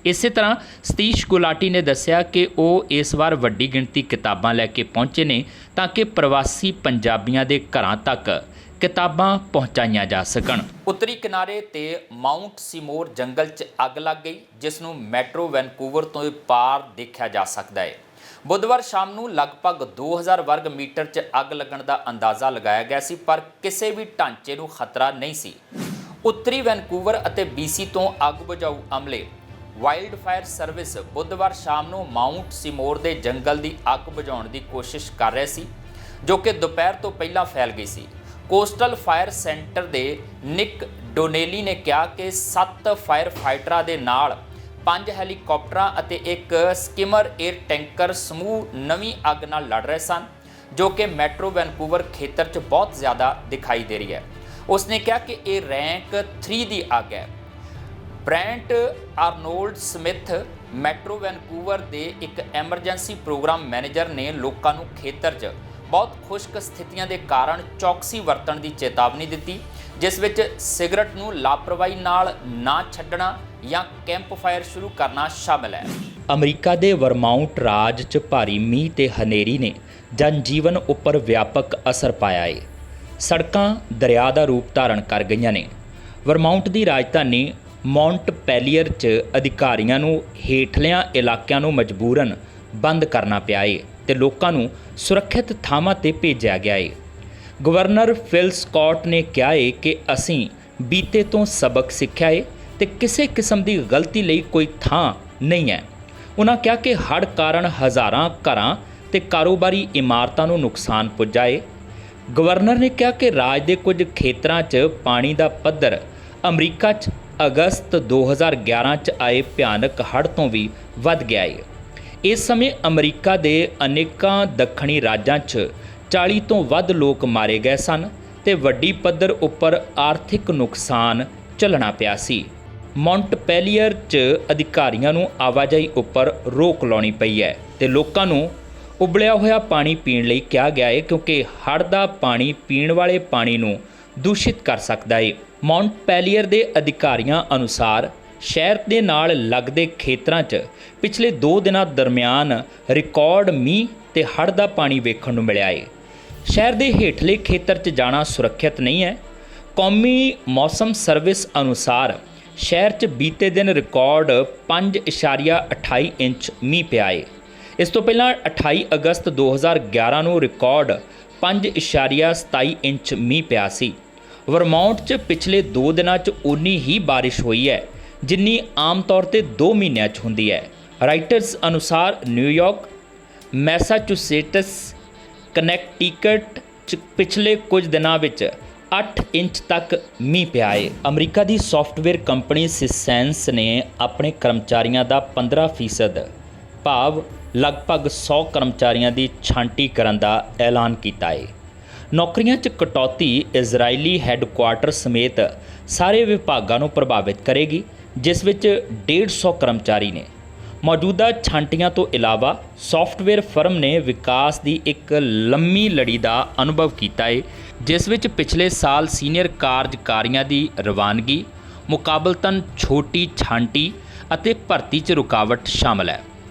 ਇਸੇ ਤਰ੍ਹਾਂ ਸਤੀਸ਼ ਗੁਲਾਟੀ ਨੇ ਦੱਸਿਆ ਕਿ ਉਹ ਇਸ ਵਾਰ ਵੱਡੀ ਗਿਣਤੀ ਕਿਤਾਬਾਂ ਲੈ ਕੇ ਪਹੁੰਚੇ ਨੇ ਤਾਂ ਕਿ ਪ੍ਰਵਾਸੀ ਪੰਜਾਬੀਆਂ ਦੇ ਘਰਾਂ ਤੱਕ ਕਿਤਾਬਾਂ ਪਹੁੰਚਾਈਆਂ ਜਾ ਸਕਣ। ਉੱਤਰੀ ਕਿਨਾਰੇ ਤੇ ਮਾਊਂਟ ਸੀਮੋਰ ਜੰਗਲ 'ਚ ਅੱਗ ਲੱਗ ਗਈ, ਜਿਸ ਨੂੰ ਮੈਟਰੋ ਵੈਨਕੂਵਰ ਤੋਂ ਪਾਰ ਦੇਖਿਆ ਜਾ ਸਕਦਾ ਹੈ। ਬੁੱਧਵਾਰ ਸ਼ਾਮ ਨੂੰ ਲਗਭਗ 2000 ਵਰਗ ਮੀਟਰ 'ਚ ਅੱਗ ਲੱਗਣ ਦਾ ਅੰਦਾਜ਼ਾ ਲਗਾਇਆ ਗਿਆ ਸੀ, ਪਰ ਕਿਸੇ ਵੀ ਢਾਂਚੇ ਨੂੰ ਖਤਰਾ ਨਹੀਂ ਸੀ। ਉੱਤਰੀ ਵੈਨਕੂਵਰ ਅਤੇ BC ਤੋਂ ਅੱਗ ਬੁਝਾਊ ਅਮਲੇ ਵਾਈਲਡ ਫਾਇਰ ਸਰਵਿਸ ਬੁੱਧਵਾਰ ਸ਼ਾਮ ਨੂੰ ਮਾਊਂਟ ਸੀਮੋਰ ਦੇ ਜੰਗਲ ਦੀ ਅੱਗ ਬੁਝਾਉਣ ਦੀ ਕੋਸ਼ਿਸ਼ ਕਰ ਰਹੇ ਸੀ, ਜੋ ਕਿ ਦੁਪਹਿਰ ਤੋਂ ਪਹਿਲਾਂ ਫੈਲ ਗਈ ਸੀ। ਕੋਸਟਲ ਫਾਇਰ ਸੈਂਟਰ ਦੇ ਨਿਕ ਡੋਨੇਲੀ ਨੇ ਕਿਹਾ ਕਿ 7 ਫਾਇਰ ਫਾਈਟਰਾਂ ਦੇ ਨਾਲ 5 ਹੈਲੀਕਾਪਟਰਾਂ ਅਤੇ ਇੱਕ ਸਕਿਮਰ ਏਅਰ ਟੈਂਕਰ ਸਮੂਹ ਨਵੀਂ ਅੱਗ ਨਾਲ ਲੜ ਰਹੇ ਸਨ, ਜੋ ਕਿ ਮੈਟਰੋ ਵੈਨਕੂਵਰ ਖੇਤਰ 'ਚ ਬਹੁਤ ਜ਼ਿਆਦਾ ਦਿਖਾਈ ਦੇ ਰਹੀ ਹੈ। ਉਸਨੇ ਕਿਹਾ ਕਿ ਇਹ ਰੈਂਕ 3 ਦੀ ਅੱਗ ਹੈ। ਬ੍ਰੈਂਟ ਆਰਨੋਲਡ ਸਮਿਥ ਮੈਟਰੋ ਵੈਨਕੂਵਰ ਦੇ ਇੱਕ ਐਮਰਜੈਂਸੀ ਪ੍ਰੋਗਰਾਮ ਮੈਨੇਜਰ ਨੇ ਲੋਕਾਂ ਨੂੰ ਖੇਤਰ 'ਚ ਬਹੁਤ ਖੁਸ਼ਕ ਸਥਿਤੀਆਂ ਦੇ ਕਾਰਨ ਚੌਕਸੀ ਵਰਤਣ ਦੀ ਚੇਤਾਵਨੀ ਦਿੱਤੀ, ਜਿਸ ਵਿੱਚ ਸਿਗਰਟ ਨੂੰ ਲਾਪਰਵਾਹੀ ਨਾਲ ਨਾ ਛੱਡਣਾ ਜਾਂ ਕੈਂਪ ਫਾਇਰ ਸ਼ੁਰੂ ਕਰਨਾ ਸ਼ਾਮਲ ਹੈ। ਅਮਰੀਕਾ ਦੇ ਵਰਮਾਉਂਟ ਰਾਜ 'ਚ ਭਾਰੀ ਮੀਂਹ ਤੇ ਹਨੇਰੀ ਨੇ ਜਨਜੀਵਨ ਉੱਪਰ ਵਿਆਪਕ ਅਸਰ ਪਾਇਆ ਹੈ। ਸੜਕਾਂ ਦਰਿਆ ਦਾ ਰੂਪ ਧਾਰਨ ਕਰ ਗਈਆਂ ਨੇ। ਵਰਮਾਉਂਟ ਦੀ ਰਾਜਧਾਨੀ ਮੌਂਟਪੈਲੀਅਰ 'ਚ ਅਧਿਕਾਰੀਆਂ ਨੂੰ ਹੇਠਲਿਆਂ ਇਲਾਕਿਆਂ ਨੂੰ ਮਜਬੂਰਨ ਬੰਦ ਕਰਨਾ ਪਿਆ ਹੈ ਤੇ ਲੋਕਾਂ ਨੂੰ ਸੁਰੱਖਿਅਤ ਥਾਵਾਂ ਤੇ ਭੇਜਿਆ ਗਿਆ ਹੈ। ਗਵਰਨਰ ਫਿਲ ਸਕਾਟ ਨੇ ਕਿਹਾ ਹੈ ਕਿ ਅਸੀਂ ਬੀਤੇ ਤੋਂ ਸਬਕ ਸਿੱਖਿਆ ਹੈ ਤੇ ਕਿਸੇ ਕਿਸਮ ਦੀ ਗਲਤੀ ਲਈ ਕੋਈ ਥਾਂ ਨਹੀਂ ਹੈ। ਉਨ੍ਹਾਂ ਕਿਹਾ ਕਿ ਹੜ੍ਹ ਕਾਰਨ ਹਜ਼ਾਰਾਂ ਘਰਾਂ ਤੇ ਕਾਰੋਬਾਰੀ ਇਮਾਰਤਾਂ ਨੂੰ ਨੁਕਸਾਨ ਪੁੱਜਾ ਹੈ। ਗਵਰਨਰ ਨੇ ਕਿਹਾ ਕਿ ਰਾਜ ਦੇ ਕੁਝ ਖੇਤਰਾਂ 'ਚ ਪਾਣੀ ਦਾ ਪੱਧਰ ਅਮਰੀਕਾ 'ਚ ਅਗਸਤ 2011 'ਚ ਆਏ ਭਿਆਨਕ ਹੜ੍ਹ ਤੋਂ ਵੀ ਵੱਧ ਗਿਆ ਹੈ। ਇਸ ਸਮੇਂ ਅਮਰੀਕਾ ਦੇ ਅਨੇਕਾਂ ਦੱਖਣੀ ਰਾਜਾਂ 'ਚ 40 ਤੋਂ ਵੱਧ ਲੋਕ ਮਾਰੇ ਗਏ ਸਨ ਤੇ ਵੱਡੀ ਪੱਧਰ ਉੱਪਰ ਆਰਥਿਕ ਨੁਕਸਾਨ ਝੱਲਣਾ ਪਿਆ ਸੀ। ਮੌਂਟਪੈਲੀਅਰ 'ਚ ਅਧਿਕਾਰੀਆਂ ਨੂੰ ਆਵਾਜਾਈ ਉੱਪਰ ਰੋਕ ਲਾਉਣੀ ਪਈ ਹੈ ਤੇ ਲੋਕਾਂ ਨੂੰ ਉਬਲਿਆ ਹੋਇਆ ਪਾਣੀ ਪੀਣ ਲਈ ਕਿਹਾ ਗਿਆ ਹੈ, ਕਿਉਂਕਿ ਹੜ੍ਹ ਦਾ ਪਾਣੀ ਪੀਣ ਵਾਲੇ ਪਾਣੀ ਨੂੰ ਦੂਸ਼ਿਤ ਕਰ ਸਕਦਾ ਹੈ। ਮੌਂਟਪੈਲੀਅਰ ਦੇ ਅਧਿਕਾਰੀਆਂ ਅਨੁਸਾਰ ਸ਼ਹਿਰ ਦੇ ਨਾਲ ਲੱਗਦੇ ਖੇਤਰਾਂ 'ਚ ਪਿਛਲੇ 2 ਦਿਨਾਂ ਦਰਮਿਆਨ ਰਿਕਾਰਡ ਮੀਂਹ ਤੇ ਹੜ੍ਹ ਦਾ ਪਾਣੀ ਵੇਖਣ ਨੂੰ ਮਿਲਿਆ ਹੈ। ਸ਼ਹਿਰ ਦੇ ਹੇਠਲੇ ਖੇਤਰ 'ਚ ਜਾਣਾ ਸੁਰੱਖਿਅਤ ਨਹੀਂ ਹੈ। ਕੌਮੀ ਮੌਸਮ ਸਰਵਿਸ ਅਨੁਸਾਰ ਸ਼ਹਿਰ 'ਚ ਬੀਤੇ ਦਿਨ ਰਿਕਾਰਡ 5.28 ਇੰਚ ਮੀਂਹ ਪਿਆ ਹੈ। ਇਸ ਤੋਂ ਪਹਿਲਾਂ 28 ਅਗਸਤ 2011 ਨੂੰ ਰਿਕਾਰਡ 5.27 ਇੰਚ ਮੀਂਹ ਪਿਆ ਸੀ। ਵਰਮਾਉਂਟ 'ਚ ਪਿਛਲੇ 2 ਦਿਨਾਂ 'ਚ ਉਨੀ ਹੀ ਬਾਰਿਸ਼ ਹੋਈ ਹੈ ਜਿੰਨੀ ਆਮ ਤੌਰ ਤੇ 2 ਮਹੀਨਿਆਂ 'ਚ ਹੁੰਦੀ ਹੈ। ਰਾਈਟਰਸ ਅਨੁਸਾਰ ਨਿਊਯਾਰਕ, ਮੈਸਾਚੁਸੇਟਸ, ਕਨੈਕਟੀਕਟ 'ਚ ਪਿਛਲੇ ਕੁਝ ਦਿਨਾਂ ਵਿੱਚ 8 ਇੰਚ ਤੱਕ ਮੀਂਹ ਪਿਆ ਹੈ। ਅਮਰੀਕਾ ਦੀ ਸੌਫਟਵੇਅਰ ਕੰਪਨੀ ਸਿਸੈਂਸ ਨੇ ਆਪਣੇ ਕਰਮਚਾਰੀਆਂ ਦਾ 15% ਭਾਵ ਲਗਭਗ 100 ਕਰਮਚਾਰੀਆਂ ਦੀ ਛਾਂਟੀ ਕਰਨ ਦਾ ਐਲਾਨ ਕੀਤਾ ਹੈ। ਨੌਕਰੀਆਂ 'ਚ ਕਟੌਤੀ ਇਜ਼ਰਾਈਲੀ ਹੈੱਡਕੁਆਰਟਰ ਸਮੇਤ ਸਾਰੇ ਵਿਭਾਗਾਂ ਨੂੰ ਪ੍ਰਭਾਵਿਤ ਕਰੇਗੀ, ਜਿਸ ਵਿੱਚ 150 ਕਰਮਚਾਰੀ ਨੇ। ਮੌਜੂਦਾ ਛਾਂਟੀਆਂ ਤੋਂ ਇਲਾਵਾ ਸੌਫਟਵੇਅਰ ਫਰਮ ਨੇ ਵਿਕਾਸ ਦੀ ਇੱਕ ਲੰਮੀ ਲੜੀ ਦਾ ਅਨੁਭਵ ਕੀਤਾ ਹੈ, ਜਿਸ ਵਿੱਚ ਪਿਛਲੇ ਸਾਲ ਸੀਨੀਅਰ ਕਾਰਜਕਾਰੀਆਂ ਦੀ ਰਵਾਨਗੀ, ਮੁਕਾਬਲਤਨ ਛੋਟੀ ਛਾਂਟੀ ਅਤੇ ਭਰਤੀ 'ਚ ਰੁਕਾਵਟ ਸ਼ਾਮਲ ਹੈ।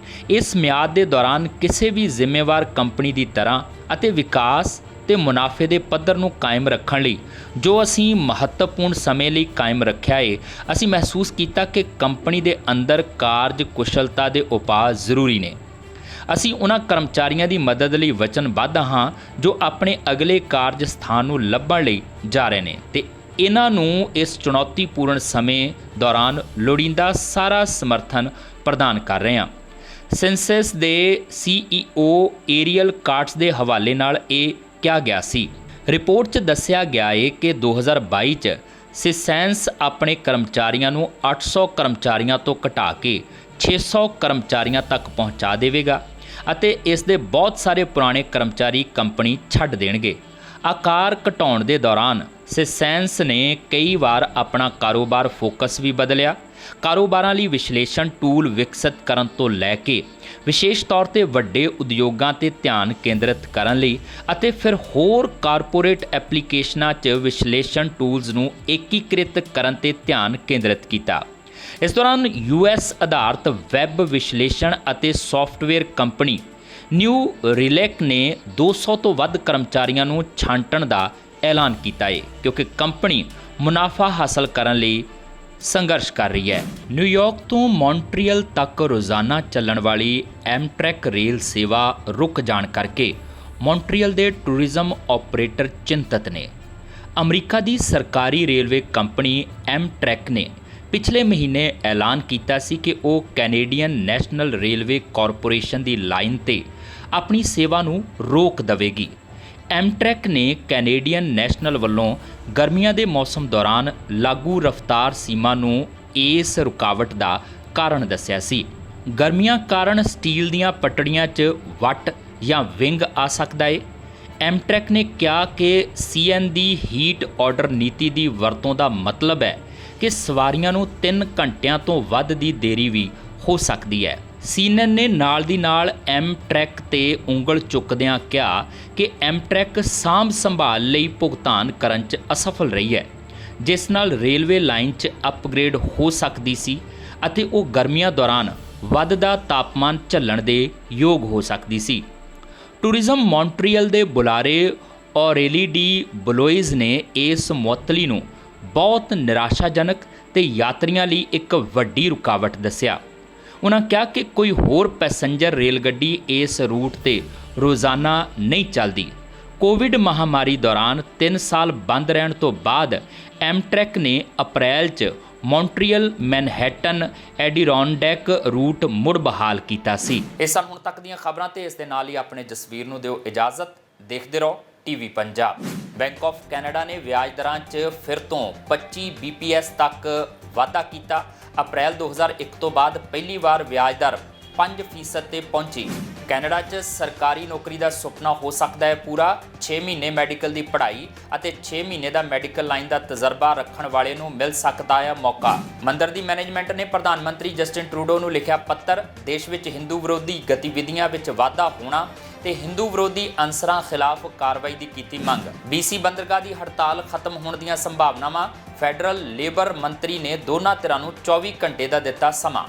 ਇਸ ਮਿਆਦ ਦੇ ਦੌਰਾਨ ਕਿਸੇ ਵੀ ਜ਼ਿੰਮੇਵਾਰ ਕੰਪਨੀ ਦੀ ਤਰ੍ਹਾਂ ਅਤੇ ਵਿਕਾਸ ਤੇ ਮੁਨਾਫੇ ਦੇ ਪੱਧਰ ਨੂੰ ਕਾਇਮ ਰੱਖਣ ਲਈ ਜੋ ਅਸੀਂ ਮਹੱਤਵਪੂਰਨ ਸਮੇਂ ਲਈ ਕਾਇਮ ਰੱਖਿਆ ਹੈ, ਅਸੀਂ ਮਹਿਸੂਸ ਕੀਤਾ ਕਿ ਕੰਪਨੀ ਦੇ ਅੰਦਰ ਕਾਰਜ ਕੁਸ਼ਲਤਾ ਦੇ ਉਪਾਅ ਜ਼ਰੂਰੀ ਨੇ। ਅਸੀਂ ਉਹਨਾਂ ਕਰਮਚਾਰੀਆਂ ਦੀ ਮਦਦ ਲਈ ਵਚਨਬੱਧ ਹਾਂ ਜੋ ਆਪਣੇ ਅਗਲੇ ਕਾਰਜ ਸਥਾਨ ਨੂੰ ਲੱਭਣ ਲਈ ਜਾ ਰਹੇ ਨੇ ਤੇ ਇਹਨਾਂ ਨੂੰ ਇਸ ਚੁਣੌਤੀਪੂਰਨ ਸਮੇਂ ਦੌਰਾਨ ਲੋੜੀਂਦਾ ਸਾਰਾ ਸਮਰਥਨ ਪ੍ਰਦਾਨ ਕਰ ਰਹੇ ਹਾਂ। ਸੈਂਸਸ ਦੇ CEO ਏਰੀਅਲ ਕਾਟਸ ਦੇ ਹਵਾਲੇ ਨਾਲ ਇਹ ਕਿਹਾ ਗਿਆ ਸੀ। ਰਿਪੋਰਟ 'ਚ ਦੱਸਿਆ ਗਿਆ ਹੈ ਕਿ 2022 'ਚ ਸਿਸੈਂਸ ਆਪਣੇ ਕਰਮਚਾਰੀਆਂ ਨੂੰ 800 ਕਰਮਚਾਰੀਆਂ ਤੋਂ ਘਟਾ ਕੇ 600 ਕਰਮਚਾਰੀਆਂ ਤੱਕ ਪਹੁੰਚਾ ਦੇਵੇਗਾ ਅਤੇ ਇਸ ਦੇ ਬਹੁਤ ਸਾਰੇ ਪੁਰਾਣੇ ਕਰਮਚਾਰੀ ਕੰਪਨੀ ਛੱਡ ਦੇਣਗੇ। ਆਕਾਰ ਘਟਾਉਣ ਦੇ ਦੌਰਾਨ ਸਿਸੈਂਸ ਨੇ ਕਈ ਵਾਰ ਆਪਣਾ ਕਾਰੋਬਾਰ ਫੋਕਸ ਵੀ ਬਦਲਿਆ। ਕਾਰੋਬਾਰਾਂ ਲਈ ਵਿਸ਼ਲੇਸ਼ਣ ਟੂਲ ਵਿਕਸਿਤ ਕਰਨ ਤੋਂ ਲੈ ਕੇ ਵਿਸ਼ੇਸ਼ ਤੌਰ ਤੇ ਵੱਡੇ ਉਦਯੋਗਾਂ ਤੇ ਧਿਆਨ ਕੇਂਦਰਿਤ ਕਰਨ ਲਈ ਅਤੇ ਫਿਰ ਹੋਰ ਕਾਰਪੋਰੇਟ ਐਪਲੀਕੇਸ਼ਨਾਂ 'ਚ ਵਿਸ਼ਲੇਸ਼ਣ ਟੂਲਸ ਨੂੰ ਏਕੀਕ੍ਰਿਤ ਕਰਨ ਤੇ ਧਿਆਨ ਕੇਂਦਰਿਤ ਕੀਤਾ। ਇਸ ਦੌਰਾਨ US ਆਧਾਰਿਤ ਵੈਬ ਵਿਸ਼ਲੇਸ਼ਣ ਅਤੇ ਸੌਫਟਵੇਅਰ ਕੰਪਨੀ ਨਿਊ ਰਿਲੈਕ ਨੇ 200 ਤੋਂ ਵੱਧ ਕਰਮਚਾਰੀਆਂ ਨੂੰ ਛਾਂਟਣ ਦਾ ਐਲਾਨ ਕੀਤਾ ਹੈ, ਕਿਉਂਕਿ ਕੰਪਨੀ ਮੁਨਾਫਾ ਹਾਸਲ ਕਰਨ ਲਈ ਸੰਘਰਸ਼ ਕਰ ਰਹੀ ਹੈ। ਨਿਊਯਾਰਕ ਤੋਂ ਮੌਂਟਰੀਅਲ ਤੱਕ ਰੋਜ਼ਾਨਾ ਚੱਲਣ ਵਾਲੀ ਐਮਟ੍ਰੈਕ ਰੇਲ ਸੇਵਾ ਰੁਕ ਜਾਣ ਕਰਕੇ ਮੌਂਟਰੀਅਲ ਦੇ ਟੂਰਿਜ਼ਮ ਆਪਰੇਟਰ ਚਿੰਤਤ ਨੇ। ਅਮਰੀਕਾ ਦੀ ਸਰਕਾਰੀ ਰੇਲਵੇ ਕੰਪਨੀ ਐਮਟ੍ਰੈਕ ਨੇ ਪਿਛਲੇ ਮਹੀਨੇ ਐਲਾਨ ਕੀਤਾ ਸੀ ਕਿ ਉਹ ਕੈਨੇਡੀਅਨ ਨੈਸ਼ਨਲ ਰੇਲਵੇ ਕਾਰਪੋਰੇਸ਼ਨ ਦੀ ਲਾਈਨ ਤੇ ਆਪਣੀ ਸੇਵਾ ਨੂੰ ਰੋਕ ਦੇਵੇਗੀ। ਐਮਟ੍ਰੈਕ ਨੇ ਕੈਨੇਡੀਅਨ ਨੈਸ਼ਨਲ ਵੱਲੋਂ ਗਰਮੀਆਂ ਦੇ ਮੌਸਮ ਦੌਰਾਨ ਲਾਗੂ ਰਫ਼ਤਾਰ ਸੀਮਾ ਨੂੰ ਇਸ ਰੁਕਾਵਟ ਦਾ ਕਾਰਨ ਦੱਸਿਆ ਸੀ। ਗਰਮੀਆਂ ਕਾਰਨ ਸਟੀਲ ਦੀਆਂ ਪਟੜੀਆਂ 'ਚ ਵੱਟ ਜਾਂ ਵਿੰਗ ਆ ਸਕਦਾ ਹੈ। ਐਮਟ੍ਰੈਕ ਨੇ ਕਿਹਾ ਕਿ CN ਦੀ ਹੀਟ ਆਰਡਰ ਨੀਤੀ ਦੀ ਵਰਤੋਂ ਦਾ ਮਤਲਬ ਹੈ ਕਿ ਸਵਾਰੀਆਂ ਨੂੰ 3 ਘੰਟਿਆਂ ਤੋਂ ਵੱਧ ਦੀ ਦੇਰੀ ਵੀ ਹੋ ਸਕਦੀ ਹੈ। CNN ਨੇ ਨਾਲ ਦੀ ਨਾਲ ਐਮਟ੍ਰੈਕ ਤੇ ਉਂਗਲ ਚੁੱਕਦਿਆਂ ਕਿਹਾ ਕਿ ਐਮਟ੍ਰੈਕ ਸਾਂਭ ਸੰਭਾਲ ਲਈ ਭੁਗਤਾਨ ਕਰਨ 'ਚ ਅਸਫਲ ਰਹੀ ਹੈ, ਜਿਸ ਨਾਲ ਰੇਲਵੇ ਲਾਈਨ 'ਚ ਅਪਗ੍ਰੇਡ ਹੋ ਸਕਦੀ ਸੀ ਅਤੇ ਉਹ ਗਰਮੀਆਂ ਦੌਰਾਨ ਵੱਧਦਾ ਤਾਪਮਾਨ ਝੱਲਣ ਦੇ ਯੋਗ ਹੋ ਸਕਦੀ ਸੀ। ਟੂਰਿਜ਼ਮ ਮੌਂਟਰੀਅਲ ਦੇ ਬੁਲਾਰੇ ਔਰੇਲੀ ਡੀ ਬਲੋਇਜ਼ ਨੇ ਇਸ ਮੁਅੱਤਲੀ ਨੂੰ ਬਹੁਤ ਨਿਰਾਸ਼ਾਜਨਕ ਤੇ ਯਾਤਰੀਆਂ ਲਈ ਇੱਕ ਵੱਡੀ ਰੁਕਾਵਟ ਦੱਸਿਆ। ਉਨ੍ਹਾਂ ਕਿਹਾ ਕਿ ਕੋਈ ਹੋਰ ਪੈਸੇਂਜਰ ਰੇਲ ਗੱਡੀ ਇਸ ਰੂਟ ਤੇ ਰੋਜ਼ਾਨਾ ਨਹੀਂ ਚੱਲਦੀ। ਕੋਵਿਡ ਮਹਾਮਾਰੀ ਦੌਰਾਨ 3 ਸਾਲ ਬੰਦ ਰਹਿਣ ਤੋਂ ਬਾਅਦ ਐਮਟ੍ਰੈਕ ਨੇ ਅਪ੍ਰੈਲ 'ਚ ਮੌਂਟਰੀਅਲ ਮੈਨਹੈਟਨ ਐਡੀਰੋਨਡੈਕ ਰੂਟ ਮੁੜ ਬਹਾਲ ਕੀਤਾ ਸੀ। ਇਹ ਸਨ ਹੁਣ ਤੱਕ ਦੀਆਂ ਖਬਰਾਂ ਤੇ ਇਸ ਦੇ ਨਾਲ ਹੀ ਆਪਣੇ ਜਸਵੀਰ ਨੂੰ ਦਿਓ ਇਜਾਜ਼ਤ। ਦੇਖਦੇ ਰਹੋ TV Punjab. Bank of Canada ਨੇ ਵਿਆਜ ਦਰਾਂ 'ਚ ਫਿਰ ਤੋਂ 25 BPS ਤੱਕ ਵਾਧਾ ਕੀਤਾ। ਅਪ੍ਰੈਲ 2001 ਤੋਂ ਬਾਅਦ ਪਹਿਲੀ ਵਾਰ ਵਿਆਜ ਦਰ 5% ਤੇ ਪਹੁੰਚੀ। ਕੈਨੇਡਾ 'ਚ ਸਰਕਾਰੀ ਨੌਕਰੀ ਦਾ ਸੁਪਨਾ ਹੋ ਸਕਦਾ ਹੈ ਪੂਰਾ। 6 ਮਹੀਨੇ ਮੈਡੀਕਲ ਦੀ ਪੜ੍ਹਾਈ ਅਤੇ 6 ਮਹੀਨੇ ਦਾ ਮੈਡੀਕਲ ਲਾਈਨ ਦਾ ਤਜਰਬਾ ਰੱਖਣ ਵਾਲੇ ਨੂੰ ਮਿਲ ਸਕਦਾ ਹੈ ਮੌਕਾ। ਮੰਦਰ ਦੀ ਮੈਨੇਜਮੈਂਟ ਨੇ ਪ੍ਰਧਾਨ ਮੰਤਰੀ ਜਸਟਿਨ ਟਰੂਡੋ ਨੂੰ ਲਿਖਿਆ ਪੱਤਰ। ਦੇਸ਼ ਵਿੱਚ ਹਿੰਦੂ ਵਿਰੋਧੀ ਗਤੀਵਿਧੀਆਂ ਵਿੱਚ ਵਾਧਾ ਹੋਣਾ ਤੇ ਹਿੰਦੂ ਵਿਰੋਧੀ ਅਨਸਰਾਂ ਖਿਲਾਫ ਕਾਰਵਾਈ ਦੀ ਕੀਤੀ ਮੰਗ। BC ਬੰਦਰਗਾਹ ਦੀ ਹੜਤਾਲ ਖਤਮ ਹੋਣ ਦੀਆਂ ਸੰਭਾਵਨਾਵਾਂ। ਫੈਡਰਲ ਲੇਬਰ ਮੰਤਰੀ ਨੇ ਦੋਨਾਂ ਧਿਰਾਂ ਨੂੰ 24 ਘੰਟੇ ਦਾ ਦਿੱਤਾ ਸਮਾਂ।